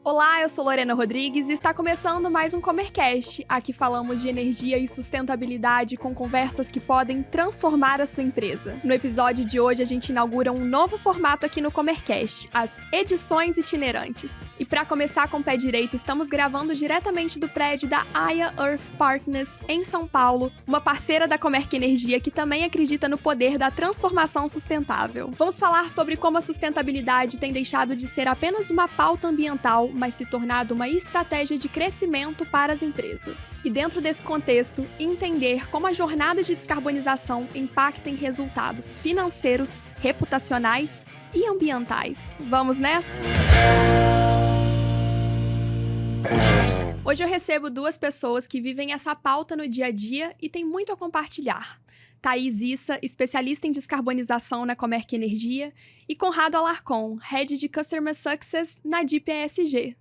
Olá, eu sou Lorena Rodrigues e está começando mais um Comercast. Aqui falamos de energia e sustentabilidade com conversas que podem transformar a sua empresa. No episódio de hoje, a gente inaugura um novo formato aqui no Comercast, as edições itinerantes. E para começar com o pé direito, estamos gravando diretamente do prédio da Aya Earth Partners, em São Paulo, uma parceira da Comerc Energia que também acredita no poder da transformação sustentável. Vamos falar sobre como a sustentabilidade tem deixado de ser apenas uma pauta ambiental, mas se tornado uma estratégia de crescimento para as empresas. E dentro desse contexto, entender como a jornada de descarbonização impacta em resultados financeiros, reputacionais e ambientais. Vamos nessa? Hoje eu recebo duas pessoas que vivem essa pauta no dia a dia e têm muito a compartilhar. Thaís Issa, especialista em descarbonização na Comerc Energia, e Conrado Alarcon, Head de Customer Success na DIP ESG.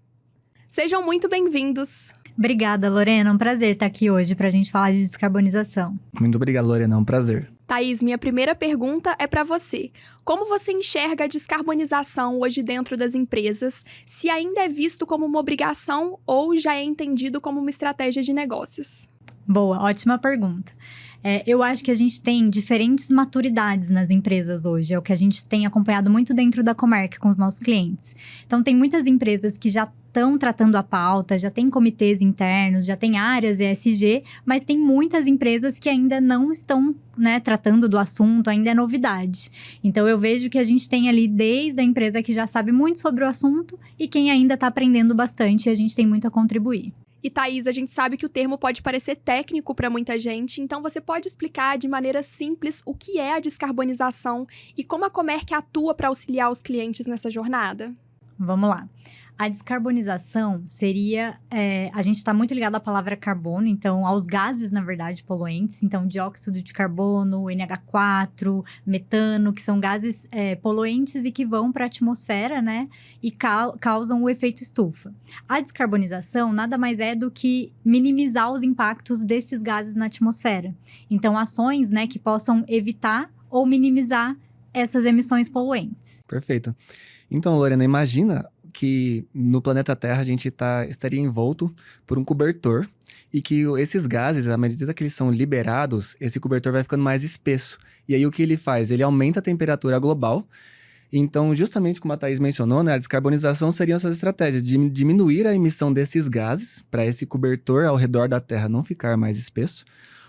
Sejam muito bem-vindos! Obrigada, Lorena. É um prazer estar aqui hoje para a gente falar de descarbonização. Muito obrigado, Lorena. É um prazer. Thaís, minha primeira pergunta é para você. Como você enxerga a descarbonização hoje dentro das empresas? Se ainda é visto como uma obrigação ou já é entendido como uma estratégia de negócios? Boa, ótima pergunta. Eu acho que a gente tem diferentes maturidades nas empresas hoje. É o que a gente tem acompanhado muito dentro da Comerc com os nossos clientes. Então, tem muitas empresas que já estão tratando a pauta, já tem comitês internos, já tem áreas ESG, mas tem muitas empresas que ainda não estão, tratando do assunto, ainda é novidade. Então, eu vejo que a gente tem ali desde a empresa que já sabe muito sobre o assunto e quem ainda está aprendendo bastante, e a gente tem muito a contribuir. E Thaís, a gente sabe que o termo pode parecer técnico para muita gente, então você pode explicar de maneira simples o que é a descarbonização e como a Comerc atua para auxiliar os clientes nessa jornada? Vamos lá. A descarbonização seria, a gente está muito ligado à palavra carbono, então aos gases, na verdade, poluentes. Então, dióxido de carbono, NH4, metano, que são gases poluentes e que vão para a atmosfera, e causam o efeito estufa. A descarbonização nada mais é do que minimizar os impactos desses gases na atmosfera. Então, ações, que possam evitar ou minimizar essas emissões poluentes. Perfeito. Então, Lorena, imagina que no planeta Terra a gente estaria envolto por um cobertor e que esses gases, à medida que eles são liberados, esse cobertor vai ficando mais espesso. E aí o que ele faz? Ele aumenta a temperatura global. Então, justamente como a Thaís mencionou, a descarbonização seriam essas estratégias de diminuir a emissão desses gases para esse cobertor ao redor da Terra não ficar mais espesso,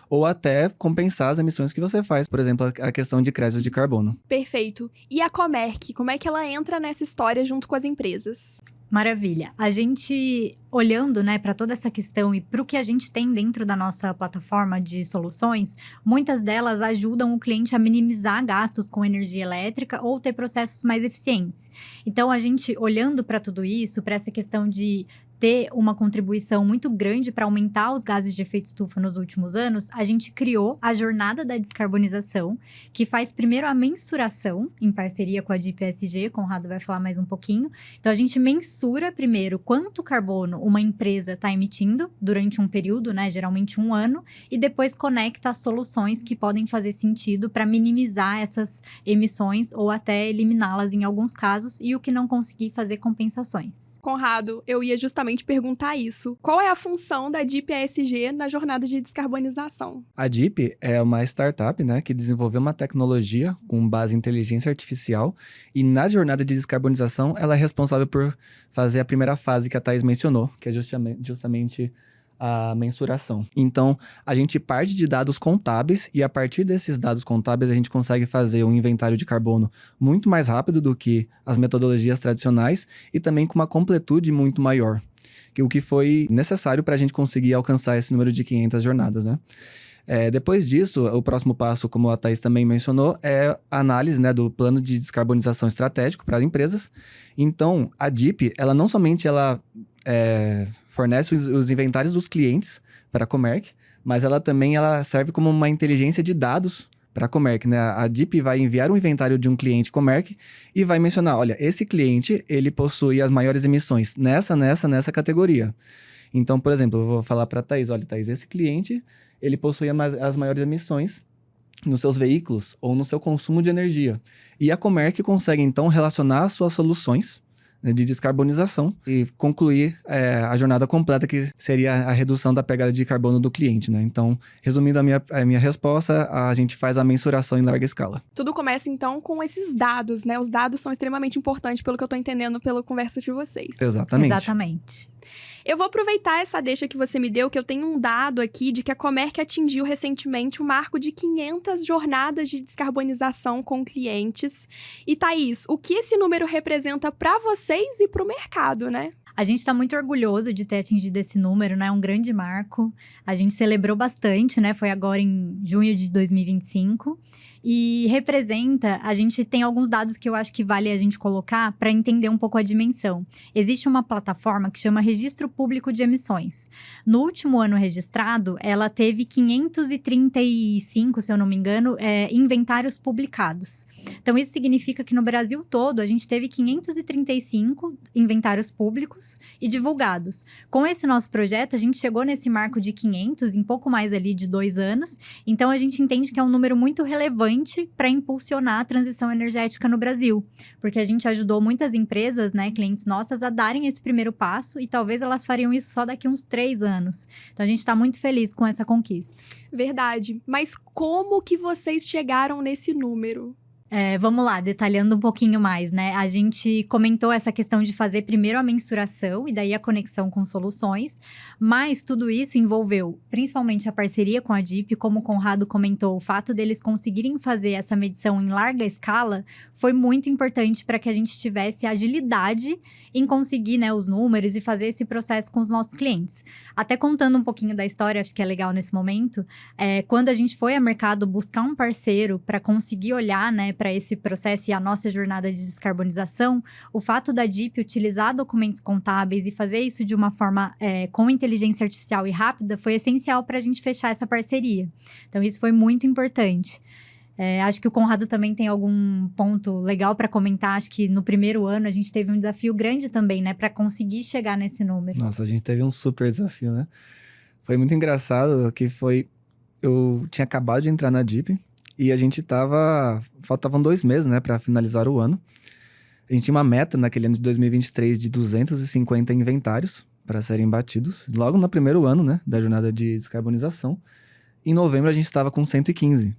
ou até compensar as emissões que você faz, por exemplo, a questão de créditos de carbono. Perfeito. E a Comerc, como é que ela entra nessa história junto com as empresas? Maravilha. A gente, olhando, para toda essa questão e para o que a gente tem dentro da nossa plataforma de soluções, muitas delas ajudam o cliente a minimizar gastos com energia elétrica ou ter processos mais eficientes. Então, a gente, olhando para tudo isso, para essa questão de ter uma contribuição muito grande para aumentar os gases de efeito estufa nos últimos anos, a gente criou a Jornada da Descarbonização, que faz primeiro a mensuração, em parceria com a DIP ESG, Conrado vai falar mais um pouquinho. Então, a gente mensura primeiro quanto carbono uma empresa está emitindo durante um período, geralmente um ano, e depois conecta as soluções que podem fazer sentido para minimizar essas emissões ou até eliminá-las em alguns casos, e o que não conseguir fazer compensações. Conrado, eu ia justamente perguntar isso. Qual é a função da DIP ESG na jornada de descarbonização? A DIP é uma startup, que desenvolveu uma tecnologia com base em inteligência artificial e na jornada de descarbonização ela é responsável por fazer a primeira fase que a Thaís mencionou, que é justamente a mensuração. Então, a gente parte de dados contábeis e a partir desses dados contábeis a gente consegue fazer um inventário de carbono muito mais rápido do que as metodologias tradicionais e também com uma completude muito maior, o que foi necessário para a gente conseguir alcançar esse número de 500 jornadas, Depois disso, o próximo passo, como a Thaís também mencionou, é a análise do plano de descarbonização estratégico para as empresas. Então, a DIP, ela não somente fornece os inventários dos clientes para a Comerc, mas ela também serve como uma inteligência de dados para a Comerc, A DIP vai enviar um inventário de um cliente Comerc e vai mencionar, olha, esse cliente, ele possui as maiores emissões nessa categoria. Então, por exemplo, eu vou falar para a Thaís, olha, Thaís, esse cliente, ele possui as maiores emissões nos seus veículos ou no seu consumo de energia. E a Comerc consegue, então, relacionar as suas soluções né, de descarbonização e concluir a jornada completa, que seria a redução da pegada de carbono do cliente, né? Então, resumindo a minha resposta, a gente faz a mensuração em larga escala. Tudo começa, então, com esses dados, né? Os dados são extremamente importantes, pelo que eu tô entendendo pela conversa de vocês. Exatamente. Eu vou aproveitar essa deixa que você me deu, que eu tenho um dado aqui de que a Comerc atingiu recentemente o marco de 500 jornadas de descarbonização com clientes. E, Thaís, o que esse número representa para vocês e para o mercado, né? A gente está muito orgulhoso de ter atingido esse número, né? É um grande marco. A gente celebrou bastante, né? Foi agora em junho de 2025. E representa, a gente tem alguns dados que eu acho que vale a gente colocar para entender um pouco a dimensão. Existe uma plataforma que chama Registro Público de Emissões. No último ano registrado, ela teve 535, se eu não me engano, inventários publicados. Então, isso significa que no Brasil todo, a gente teve 535 inventários públicos e divulgados. Com esse nosso projeto, a gente chegou nesse marco de 500 em pouco mais ali de 2 anos. Então, a gente entende que é um número muito relevante para impulsionar a transição energética no Brasil, porque a gente ajudou muitas empresas, né, clientes nossas, a darem esse primeiro passo e talvez elas fariam isso só daqui a uns 3 anos. Então, a gente está muito feliz com essa conquista. Verdade. Mas como que vocês chegaram nesse número? Vamos lá, detalhando um pouquinho mais, né? A gente comentou essa questão de fazer primeiro a mensuração e daí a conexão com soluções, mas tudo isso envolveu principalmente a parceria com a DIP, como o Conrado comentou, o fato deles conseguirem fazer essa medição em larga escala foi muito importante para que a gente tivesse agilidade em conseguir, né, os números e fazer esse processo com os nossos clientes. Até contando um pouquinho da história, acho que é legal nesse momento, quando a gente foi ao mercado buscar um parceiro para conseguir olhar, né, para esse processo e a nossa jornada de descarbonização, o fato da DIP utilizar documentos contábeis e fazer isso de uma forma com inteligência artificial e rápida foi essencial para a gente fechar essa parceria. Então, isso foi muito importante. Acho que o Conrado também tem algum ponto legal para comentar. Acho que no primeiro ano a gente teve um desafio grande também, né, para conseguir chegar nesse número. Nossa, a gente teve um super desafio, né? Foi muito engraçado que eu tinha acabado de entrar na DIP, e a gente faltavam 2 meses, né, para finalizar o ano. A gente tinha uma meta naquele ano de 2023 de 250 inventários para serem batidos, logo no primeiro ano, né, da jornada de descarbonização. Em novembro, a gente estava com 115.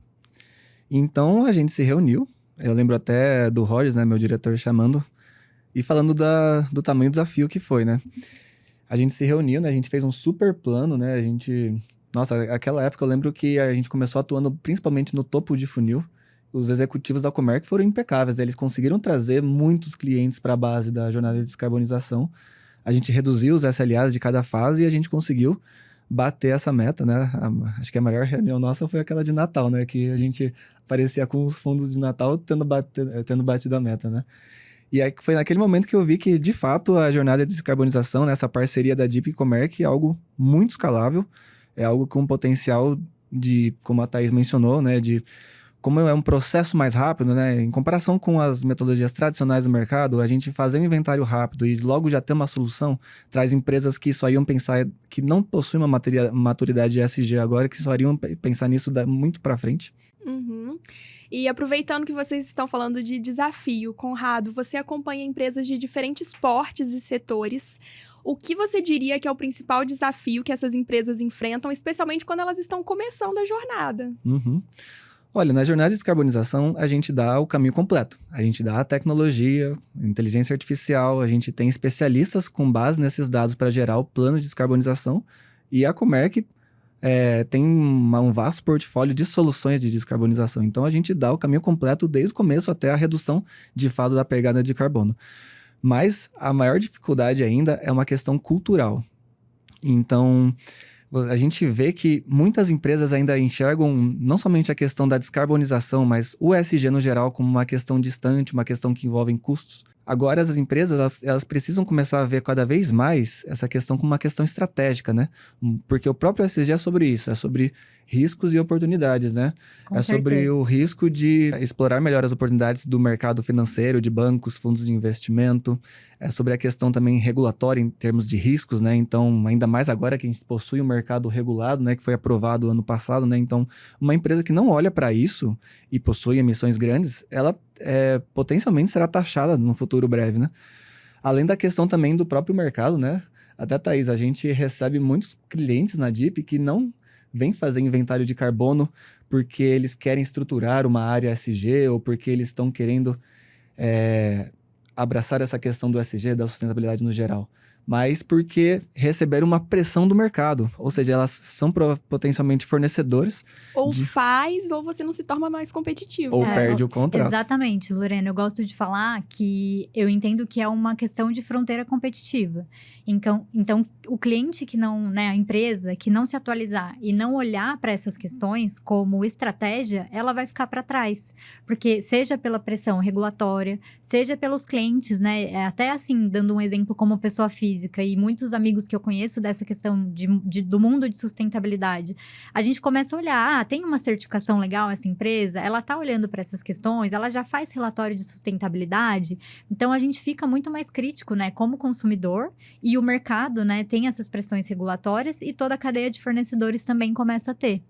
Então, a gente se reuniu. Eu lembro até do Rogers, né, meu diretor, chamando e falando do tamanho do desafio que foi, né. A gente se reuniu, né, a gente fez um super plano, né, Nossa, aquela época eu lembro que a gente começou atuando principalmente no topo de funil. Os executivos da Comerc foram impecáveis, eles conseguiram trazer muitos clientes para a base da jornada de descarbonização. A gente reduziu os SLAs de cada fase e a gente conseguiu bater essa meta, né? Acho que a maior reunião nossa foi aquela de Natal, né? Que a gente aparecia com os fundos de Natal tendo batido a meta, né? E aí foi naquele momento que eu vi que, de fato, a jornada de descarbonização, né, essa parceria da DIP e Comerc é algo muito escalável. É algo com potencial de, como a Thaís mencionou, né, de como é um processo mais rápido, né, em comparação com as metodologias tradicionais do mercado, a gente fazer um inventário rápido e logo já ter uma solução, traz empresas que só iam pensar, que não possuem uma maturidade ESG agora, que só iriam pensar nisso muito para frente. Uhum. E aproveitando que vocês estão falando de desafio, Conrado, você acompanha empresas de diferentes portes e setores. O que você diria que é o principal desafio que essas empresas enfrentam, especialmente quando elas estão começando a jornada? Uhum. Olha, na jornada de descarbonização, a gente dá o caminho completo. A gente dá a tecnologia, inteligência artificial, a gente tem especialistas com base nesses dados para gerar o plano de descarbonização. E a Comerc tem um vasto portfólio de soluções de descarbonização. Então, a gente dá o caminho completo desde o começo até a redução, de fato, da pegada de carbono. Mas a maior dificuldade ainda é uma questão cultural. Então, a gente vê que muitas empresas ainda enxergam não somente a questão da descarbonização, mas o ESG no geral como uma questão distante, uma questão que envolve custos. Agora, as empresas, elas precisam começar a ver cada vez mais essa questão como uma questão estratégica, né? Porque o próprio ESG é sobre isso, é sobre riscos e oportunidades, né? Com certeza. Sobre o risco de explorar melhor as oportunidades do mercado financeiro, de bancos, fundos de investimento. É sobre a questão também regulatória em termos de riscos, né? Então, ainda mais agora que a gente possui um mercado regulado, né? Que foi aprovado ano passado, né? Então, uma empresa que não olha para isso e possui emissões grandes, ela potencialmente será taxada no futuro breve, né? Além da questão também do próprio mercado, né? Até, Thaís, a gente recebe muitos clientes na DIP que não vêm fazer inventário de carbono porque eles querem estruturar uma área ESG ou porque eles estão querendo abraçar essa questão do ESG, da sustentabilidade no geral, mas porque receberam uma pressão do mercado, ou seja, elas são potencialmente fornecedores. Ou faz, ou você não se torna mais competitivo. Ou perde o contrato. Exatamente, Lorena. Eu gosto de falar que eu entendo que é uma questão de fronteira competitiva. Então o cliente que não, né, a empresa que não se atualizar e não olhar para essas questões como estratégia, ela vai ficar para trás. Porque seja pela pressão regulatória, seja pelos clientes, né? Até assim, dando um exemplo como pessoa física, e muitos amigos que eu conheço dessa questão do mundo de sustentabilidade, a gente começa a olhar, tem uma certificação legal essa empresa, ela está olhando para essas questões, ela já faz relatório de sustentabilidade, então a gente fica muito mais crítico, né, como consumidor, e o mercado, né, tem essas pressões regulatórias e toda a cadeia de fornecedores também começa a ter.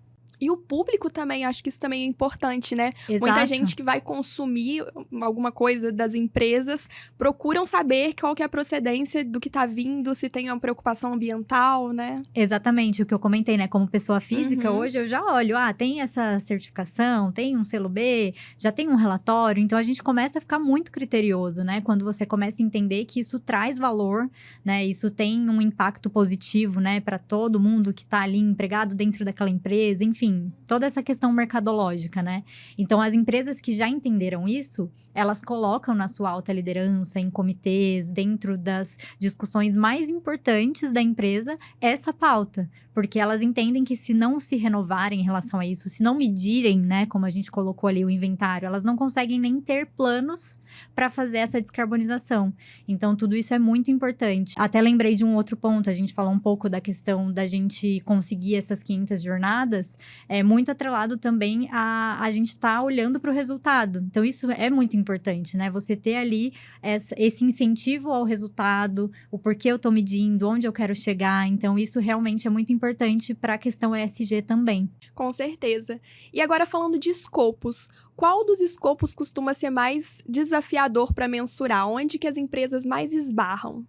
E o público também, acho que isso também é importante, né? Exato. Muita gente que vai consumir alguma coisa das empresas procuram saber qual que é a procedência do que tá vindo, se tem uma preocupação ambiental, né? Exatamente, o que eu comentei, né? Como pessoa física, hoje eu já olho, tem essa certificação, tem um selo B, já tem um relatório, então a gente começa a ficar muito criterioso, né? Quando você começa a entender que isso traz valor, né? Isso tem um impacto positivo, né? Para todo mundo que tá ali empregado dentro daquela empresa, enfim. Toda essa questão mercadológica, né? Então, as empresas que já entenderam isso, elas colocam na sua alta liderança, em comitês, dentro das discussões mais importantes da empresa, essa pauta. Porque elas entendem que se não se renovarem em relação a isso, se não medirem, né, como a gente colocou ali o inventário, elas não conseguem nem ter planos para fazer essa descarbonização. Então, tudo isso é muito importante. Até lembrei de um outro ponto, a gente falou um pouco da questão da gente conseguir essas 500 jornadas, é muito atrelado também a gente estar olhando para o resultado. Então, isso é muito importante, né? Você ter ali esse incentivo ao resultado, o porquê eu estou medindo, onde eu quero chegar. Então, isso realmente é muito importante para a questão ESG também. Com certeza. E agora falando de escopos, qual dos escopos costuma ser mais desafiador para mensurar? Onde que as empresas mais esbarram?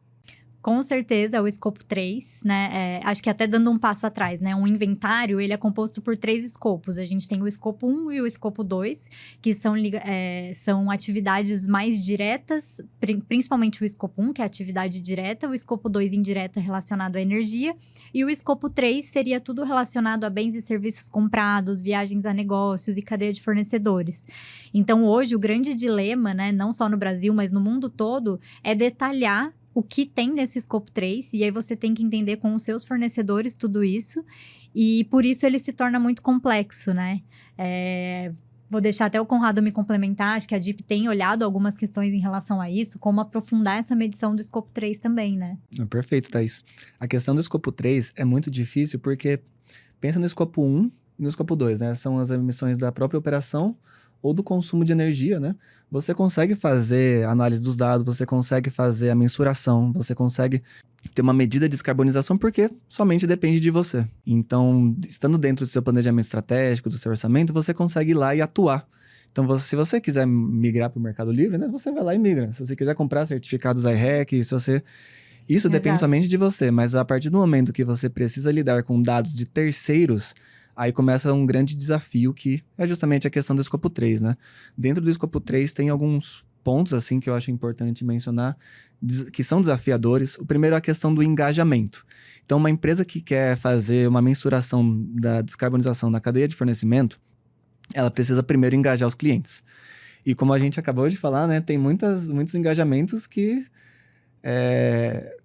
Com certeza é o escopo 3, né? Acho que até dando um passo atrás, né? Um inventário, ele é composto por 3 escopos. A gente tem o escopo 1 e o escopo 2, que são atividades mais diretas, principalmente o escopo 1, que é a atividade direta, o escopo 2 indireta relacionado à energia, e o escopo 3 seria tudo relacionado a bens e serviços comprados, viagens a negócios e cadeia de fornecedores. Então, hoje, o grande dilema, né? Não só no Brasil, mas no mundo todo, é detalhar o que tem nesse escopo 3, e aí você tem que entender com os seus fornecedores tudo isso, e por isso ele se torna muito complexo, né? Vou deixar até o Conrado me complementar, acho que a DIP tem olhado algumas questões em relação a isso, como aprofundar essa medição do escopo 3 também, né? Perfeito, Thaís. A questão do escopo 3 é muito difícil porque pensa no escopo 1 e no escopo 2, né? São as emissões da própria operação ou do consumo de energia, né? Você consegue fazer análise dos dados, você consegue fazer a mensuração, você consegue ter uma medida de descarbonização porque somente depende de você. Então, estando dentro do seu planejamento estratégico, do seu orçamento, você consegue ir lá e atuar. Então, se você quiser migrar para o Mercado Livre, né? Você vai lá e migra. Se você quiser comprar certificados iRec, isso depende somente de você, mas a partir do momento que você precisa lidar com dados de terceiros, aí começa um grande desafio que é justamente a questão do escopo 3, né? Dentro do escopo 3 tem alguns pontos, assim, que eu acho importante mencionar, que são desafiadores. O primeiro é a questão do engajamento. Então, uma empresa que quer fazer uma mensuração da descarbonização na cadeia de fornecimento, ela precisa primeiro engajar os clientes. E como a gente acabou de falar, né, tem muitos engajamentos que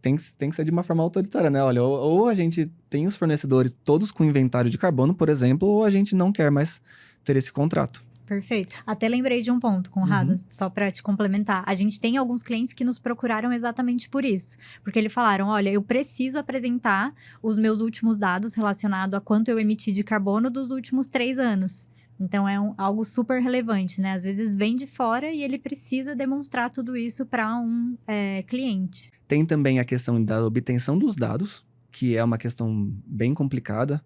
tem que ser de uma forma autoritária, né? Olha, ou a gente tem os fornecedores todos com inventário de carbono, por exemplo, ou a gente não quer mais ter esse contrato. Perfeito. Até lembrei de um ponto, Conrado, só para te complementar. A gente tem alguns clientes que nos procuraram exatamente por isso. Porque eles falaram, olha, eu preciso apresentar os meus últimos dados relacionados a quanto eu emiti de carbono dos últimos 3 anos. Então, é algo super relevante, né? Às vezes vem de fora e ele precisa demonstrar tudo isso para um cliente. Tem também a questão da obtenção dos dados, que é uma questão bem complicada.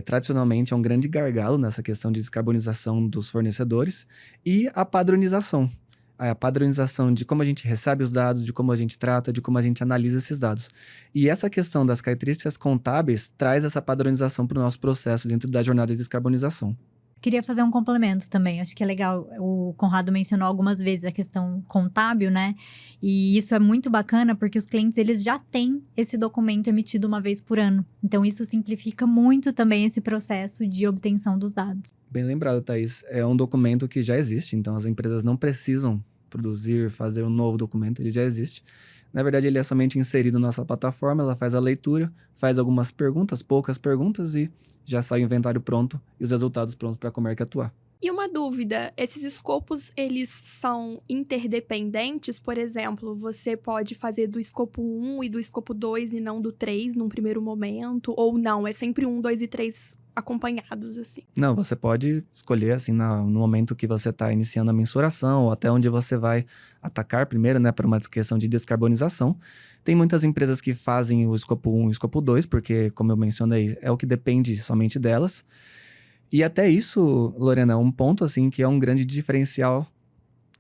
Tradicionalmente, é um grande gargalo nessa questão de descarbonização dos fornecedores. E a padronização. a padronização de como a gente recebe os dados, de como a gente trata, de como a gente analisa esses dados. E essa questão das características contábeis traz essa padronização para o nosso processo dentro da jornada de descarbonização. Queria fazer um complemento também, acho que é legal, o Conrado mencionou algumas vezes a questão contábil, né? E isso é muito bacana porque os clientes, eles já têm esse documento emitido uma vez por ano. Então, isso simplifica muito também esse processo de obtenção dos dados. Bem lembrado, Thaís. É um documento que já existe, então as empresas não precisam produzir, fazer um novo documento, ele já existe. Na verdade, ele é somente inserido na nossa plataforma, ela faz a leitura, faz algumas perguntas, poucas perguntas, e já sai o inventário pronto e os resultados prontos para a Comerc atuar. E uma dúvida, esses escopos, eles são interdependentes? Por exemplo, você pode fazer do escopo 1 e do escopo 2 e não do 3 num primeiro momento? Ou não, é sempre 1, 2 e 3 acompanhados, assim? Não, você pode escolher, assim, no momento que você está iniciando a mensuração, ou até onde você vai atacar primeiro, né, para uma questão de descarbonização. Tem muitas empresas que fazem o escopo 1 e o escopo 2, porque, como eu mencionei, é o que depende somente delas. E até isso, Lorena, um ponto, assim, que é um grande diferencial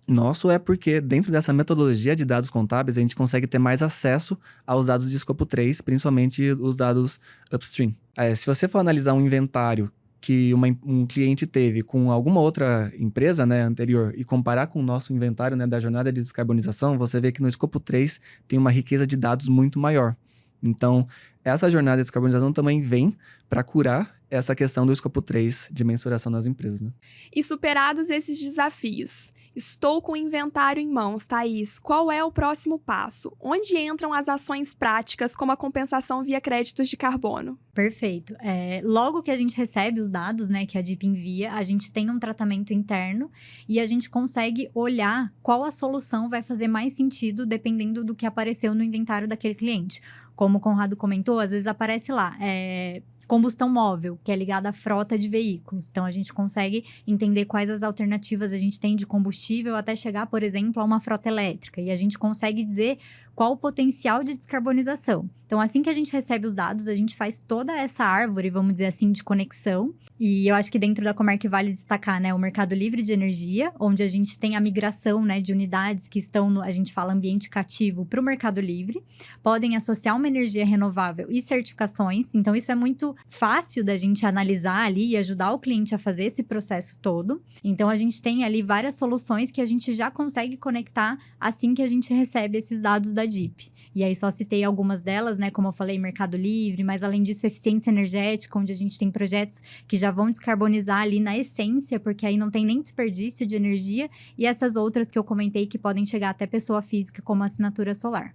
nosso é porque dentro dessa metodologia de dados contábeis, a gente consegue ter mais acesso aos dados de escopo 3, principalmente os dados upstream. Se você for analisar um inventário que um cliente teve com alguma outra empresa, né, anterior, e comparar com o nosso inventário, né, da jornada de descarbonização, você vê que no escopo 3 tem uma riqueza de dados muito maior. Então, essa jornada de descarbonização também vem para curar essa questão do escopo 3 de mensuração nas empresas, né? E superados esses desafios, estou com o inventário em mãos, Thaís. Qual é o próximo passo? Onde entram as ações práticas, como a compensação via créditos de carbono? Perfeito. Logo que a gente recebe os dados, né, que a DIP envia, a gente tem um tratamento interno e a gente consegue olhar qual a solução vai fazer mais sentido dependendo do que apareceu no inventário daquele cliente. Como o Conrado comentou, às vezes aparece lá, combustão móvel, que é ligada à frota de veículos. Então, a gente consegue entender quais as alternativas a gente tem de combustível até chegar, por exemplo, a uma frota elétrica. E a gente consegue dizer qual o potencial de descarbonização. Então, assim que a gente recebe os dados, a gente faz toda essa árvore, vamos dizer assim, de conexão. E eu acho que dentro da Comerc vale destacar, né, o Mercado Livre de Energia, onde a gente tem a migração, né, de unidades que estão no, a gente fala, ambiente cativo para o Mercado Livre. Podem associar uma energia renovável e certificações. Então, isso é muito fácil da gente analisar ali e ajudar o cliente a fazer esse processo todo. Então, a gente tem ali várias soluções que a gente já consegue conectar assim que a gente recebe esses dados da DIP. E aí, só citei algumas delas, né? Como eu falei, Mercado Livre, mas além disso, eficiência energética, onde a gente tem projetos que já vão descarbonizar ali na essência, porque aí não tem nem desperdício de energia, e essas outras que eu comentei que podem chegar até pessoa física, como a assinatura solar.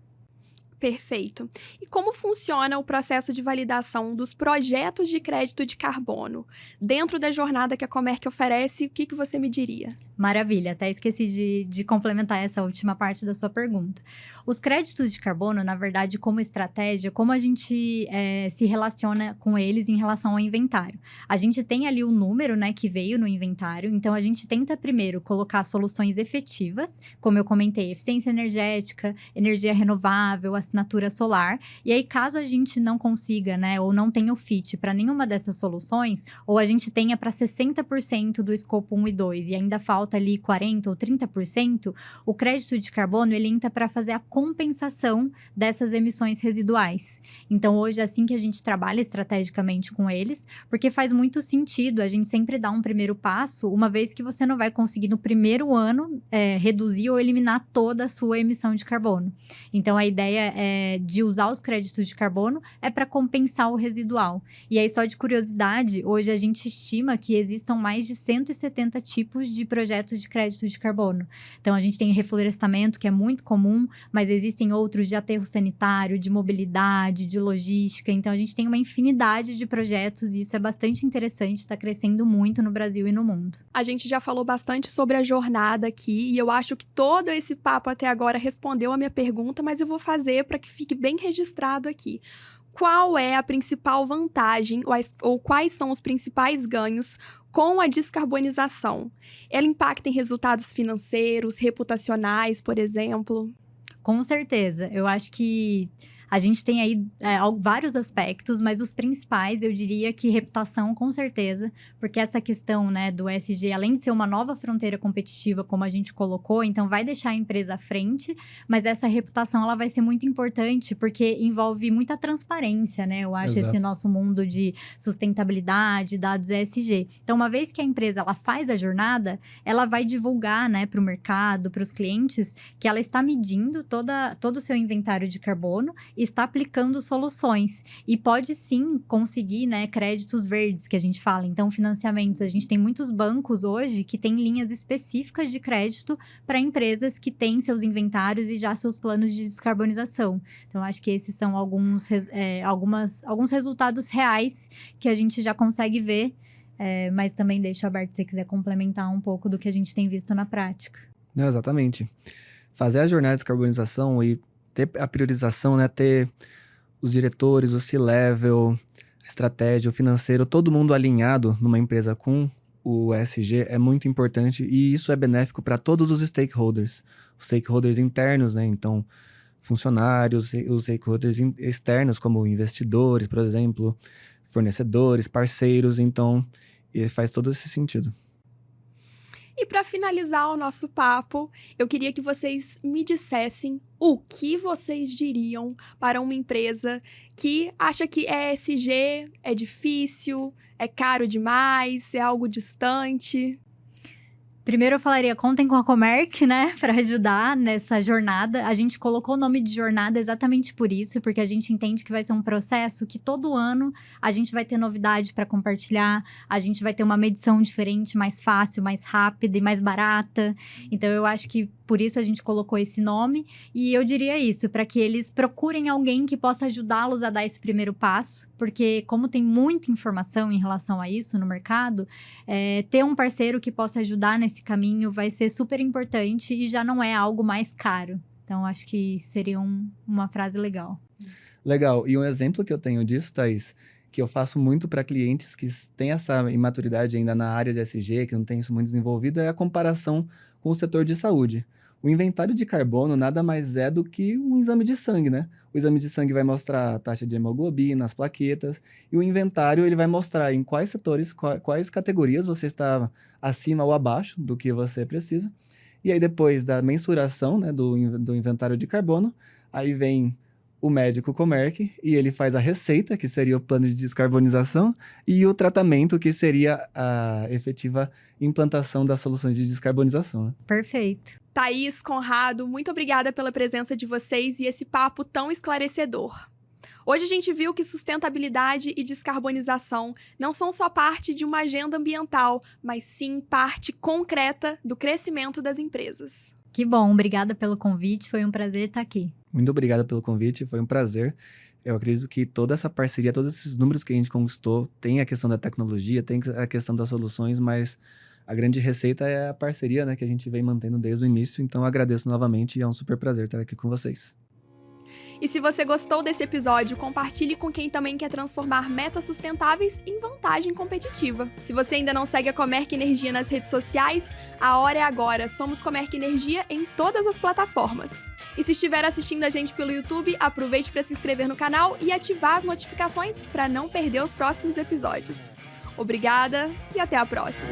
Perfeito. E como funciona o processo de validação dos projetos de crédito de carbono? Dentro da jornada que a Comerc oferece, o que você me diria? Maravilha, até esqueci de complementar essa última parte da sua pergunta. Os créditos de carbono, na verdade, como estratégia, como a gente se relaciona com eles em relação ao inventário? A gente tem ali o número, né, que veio no inventário, então a gente tenta primeiro colocar soluções efetivas, como eu comentei, eficiência energética, energia renovável, assinatura solar, e aí caso a gente não consiga, né, ou não tenha o fit para nenhuma dessas soluções, ou a gente tenha para 60% do escopo 1 e 2 e ainda falta ali 40% ou 30%, o crédito de carbono ele entra para fazer a compensação dessas emissões residuais. Então, hoje é assim que a gente trabalha estrategicamente com eles, porque faz muito sentido a gente sempre dar um primeiro passo, uma vez que você não vai conseguir no primeiro ano reduzir ou eliminar toda a sua emissão de carbono. Então, a ideia de usar os créditos de carbono é para compensar o residual. E aí, só de curiosidade, hoje a gente estima que existam mais de 170 tipos de projetos de crédito de carbono. Então, a gente tem reflorestamento, que é muito comum, mas existem outros de aterro sanitário, de mobilidade, de logística. Então, a gente tem uma infinidade de projetos e isso é bastante interessante, está crescendo muito no Brasil e no mundo. A gente já falou bastante sobre a jornada aqui e eu acho que todo esse papo até agora respondeu a minha pergunta, mas eu vou fazer para que fique bem registrado aqui. Qual é a principal vantagem ou quais são os principais ganhos com a descarbonização? Ela impacta em resultados financeiros, reputacionais, por exemplo? Com certeza. Eu acho que A gente tem aí vários aspectos, mas os principais, eu diria que reputação, com certeza, porque essa questão, né, do ESG, além de ser uma nova fronteira competitiva, como a gente colocou, então vai deixar a empresa à frente, mas essa reputação, ela vai ser muito importante, porque envolve muita transparência, né? Eu acho, esse nosso mundo de sustentabilidade, dados ESG. Então, uma vez que a empresa, ela faz a jornada, ela vai divulgar, né, para o mercado, para os clientes, que ela está medindo todo o seu inventário de carbono e está aplicando soluções. E pode sim conseguir, né, créditos verdes, que a gente fala. Então, financiamentos. A gente tem muitos bancos hoje que têm linhas específicas de crédito para empresas que têm seus inventários e já seus planos de descarbonização. Então, acho que esses são alguns resultados reais que a gente já consegue ver, mas também deixo aberto se você quiser complementar um pouco do que a gente tem visto na prática. Não, exatamente. Fazer a jornada de descarbonização e ter a priorização, né? Ter os diretores, o C-level, a estratégia, o financeiro, todo mundo alinhado numa empresa com o ESG é muito importante e isso é benéfico para todos os stakeholders. Os stakeholders internos, né? Então, funcionários, os stakeholders externos, como investidores, por exemplo, fornecedores, parceiros. Então, faz todo esse sentido. E para finalizar o nosso papo, eu queria que vocês me dissessem o que vocês diriam para uma empresa que acha que ESG é difícil, é caro demais, é algo distante. Primeiro eu falaria, contem com a Comerc, né, para ajudar nessa jornada. A gente colocou o nome de jornada exatamente por isso, porque a gente entende que vai ser um processo que todo ano a gente vai ter novidade para compartilhar, a gente vai ter uma medição diferente, mais fácil, mais rápida e mais barata. Então eu acho que por isso a gente colocou esse nome. E eu diria isso, para que eles procurem alguém que possa ajudá-los a dar esse primeiro passo, porque como tem muita informação em relação a isso no mercado, ter um parceiro que possa ajudar nesse caminho vai ser super importante e já não é algo mais caro. Então, acho que seria uma frase legal. Legal. E um exemplo que eu tenho disso, Thaís, que eu faço muito para clientes que têm essa imaturidade ainda na área de ESG, que não tem isso muito desenvolvido, é a comparação com o setor de saúde. O inventário de carbono nada mais é do que um exame de sangue, né? O exame de sangue vai mostrar a taxa de hemoglobina, as plaquetas, e o inventário ele vai mostrar em quais setores, quais categorias você está acima ou abaixo do que você precisa. E aí depois da mensuração, né, do inventário de carbono, aí vem o médico Comerc e ele faz a receita, que seria o plano de descarbonização, e o tratamento, que seria a efetiva implantação das soluções de descarbonização. Né? Perfeito. Thaís, Conrado, muito obrigada pela presença de vocês e esse papo tão esclarecedor. Hoje a gente viu que sustentabilidade e descarbonização não são só parte de uma agenda ambiental, mas sim parte concreta do crescimento das empresas. Que bom, obrigada pelo convite, foi um prazer estar aqui. Muito obrigado pelo convite, foi um prazer. Eu acredito que toda essa parceria, todos esses números que a gente conquistou, tem a questão da tecnologia, tem a questão das soluções, mas a grande receita é a parceria, né, que a gente vem mantendo desde o início. Então, eu agradeço novamente e é um super prazer estar aqui com vocês. E se você gostou desse episódio, compartilhe com quem também quer transformar metas sustentáveis em vantagem competitiva. Se você ainda não segue a Comerc Energia nas redes sociais, a hora é agora. Somos Comerc Energia em todas as plataformas. E se estiver assistindo a gente pelo YouTube, aproveite para se inscrever no canal e ativar as notificações para não perder os próximos episódios. Obrigada e até a próxima!